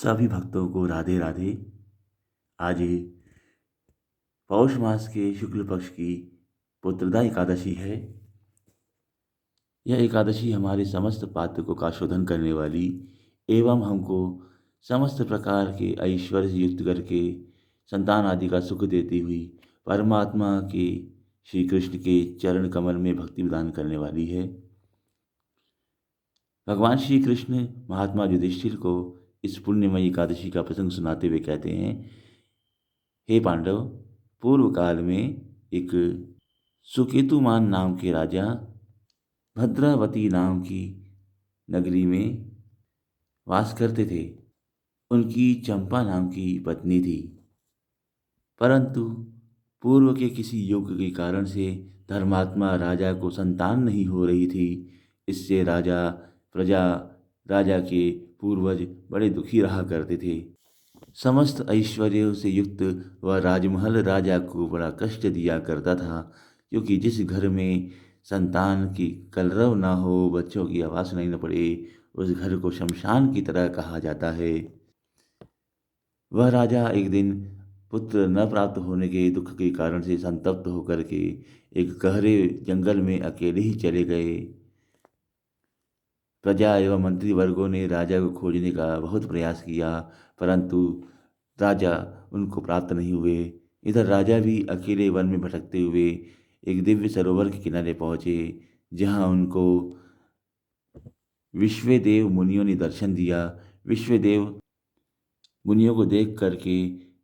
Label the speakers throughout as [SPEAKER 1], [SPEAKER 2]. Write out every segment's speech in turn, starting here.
[SPEAKER 1] सभी भक्तों को राधे राधे। आज पौष मास के शुक्ल पक्ष की पुत्रदा एकादशी है। यह एकादशी हमारे समस्त पातकों का शोधन करने वाली एवं हमको समस्त प्रकार के ऐश्वर्य से युक्त करके संतान आदि का सुख देती हुई परमात्मा के श्री कृष्ण के चरण कमल में भक्ति प्रदान करने वाली है। भगवान श्री कृष्ण महात्मा युधिष्ठिर को इस पुण्यमयी एकादशी का प्रसंग सुनाते हुए कहते हैं, हे पांडव, पूर्व काल में एक सुकेतुमान नाम के राजा भद्रावती नाम की नगरी में वास करते थे। उनकी चंपा नाम की पत्नी थी, परंतु पूर्व के किसी योग के कारण से धर्मात्मा राजा को संतान नहीं हो रही थी। इससे राजा के पूर्वज बड़े दुखी रहा करते थे। समस्त ऐश्वर्यों से युक्त वह राजमहल राजा को बड़ा कष्ट दिया करता था, क्योंकि जिस घर में संतान की कलरव ना हो, बच्चों की आवाज़ सुनाई न पड़े, उस घर को शमशान की तरह कहा जाता है। वह राजा एक दिन पुत्र न प्राप्त होने के दुख के कारण से संतप्त होकर के एक गहरे जंगल में अकेले ही चले गए। प्रजा एवं मंत्री वर्गों ने राजा को खोजने का बहुत प्रयास किया, परंतु राजा उनको प्राप्त नहीं हुए। इधर राजा भी अकेले वन में भटकते हुए एक दिव्य सरोवर के किनारे पहुँचे, जहाँ उनको विश्वदेव मुनियों ने दर्शन दिया। विश्वदेव मुनियों को देख करके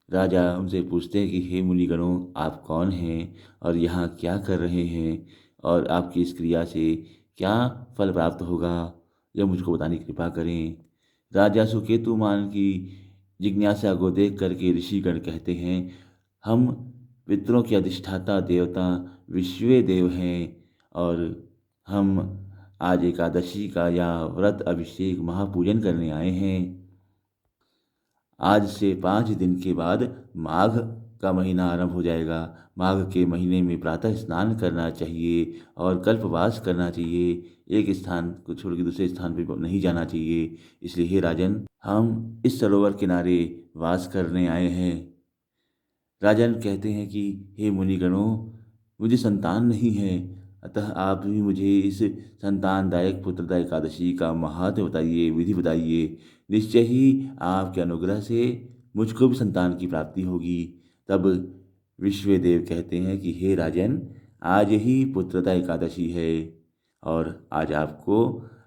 [SPEAKER 1] राजा उनसे पूछते हैं कि हे मुनिगणों, आप कौन हैं और यहाँ क्या कर रहे हैं, और आपकी इस क्रिया से क्या फल प्राप्त होगा, यह मुझको बताने की कृपा करें। राजा सुकेतुमान की जिज्ञासा को देख करके ऋषिगण कहते हैं, हम पितरों के अधिष्ठाता देवता विश्वदेव हैं और हम आज एकादशी का या व्रत अभिषेक महापूजन करने आए हैं। आज से 5 दिन के बाद माघ का महीना आरंभ हो जाएगा। माघ के महीने में प्रातः स्नान करना चाहिए और कल्पवास करना चाहिए। एक स्थान को छोड़ के दूसरे स्थान पे नहीं जाना चाहिए। इसलिए हे राजन, हम इस सरोवर किनारे वास करने आए हैं। राजन कहते हैं कि हे मुनिगणों, मुझे संतान नहीं है, अतः आप भी मुझे इस संतानदायक पुत्रदा एकादशी का महात्म्य बताइए, विधि बताइए। निश्चय ही आपके अनुग्रह से मुझको भी संतान की प्राप्ति होगी। तब विश्वदेव कहते हैं कि हे राजन, आज ही पुत्रदा एकादशी है और आज आपको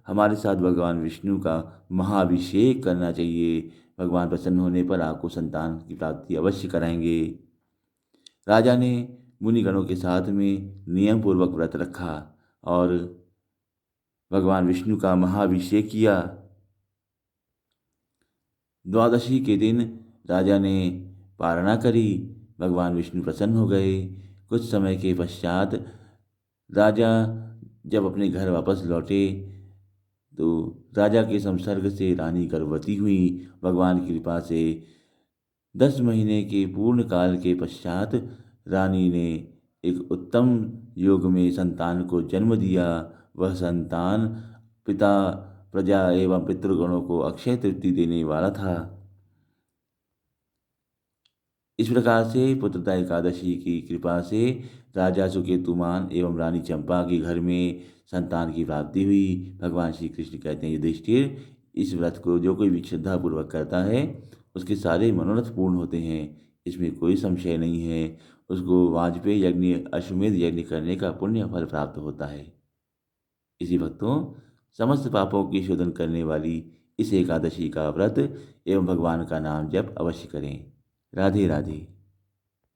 [SPEAKER 1] हमारे साथ भगवान विष्णु का महाअभिषेक करना चाहिए। भगवान प्रसन्न होने पर आपको संतान की प्राप्ति अवश्य कराएंगे। राजा ने मुनिगणों के साथ में नियम पूर्वक व्रत रखा और भगवान विष्णु का महाअभिषेक किया। द्वादशी के दिन राजा ने पारणा करी। भगवान विष्णु प्रसन्न हो गए। कुछ समय के पश्चात राजा जब अपने घर वापस लौटे तो राजा के संसर्ग से रानी गर्भवती हुई। भगवान की कृपा से 10 महीने के पूर्ण काल के पश्चात रानी ने एक उत्तम योग में संतान को जन्म दिया। वह संतान पिता, प्रजा एवं पितृगणों को अक्षय तृप्ति देने वाला था। इस प्रकार से पुत्रदा एकादशी की कृपा से राजा सुकेतुमान एवं रानी चंपा के घर में संतान की प्राप्ति हुई। भगवान श्री कृष्ण कहते हैं, युधिष्ठिर, इस व्रत को जो कोई भी श्रद्धापूर्वक करता है उसके सारे मनोरथ पूर्ण होते हैं, इसमें कोई संशय नहीं है। उसको वाजपेयी यज्ञ, अश्वमेध यज्ञ करने का पुण्य फल प्राप्त होता है। इसी भक्तों, समस्त पापों की शोधन करने वाली इस एकादशी का व्रत एवं भगवान का नाम जप अवश्य करें। राधे राधे।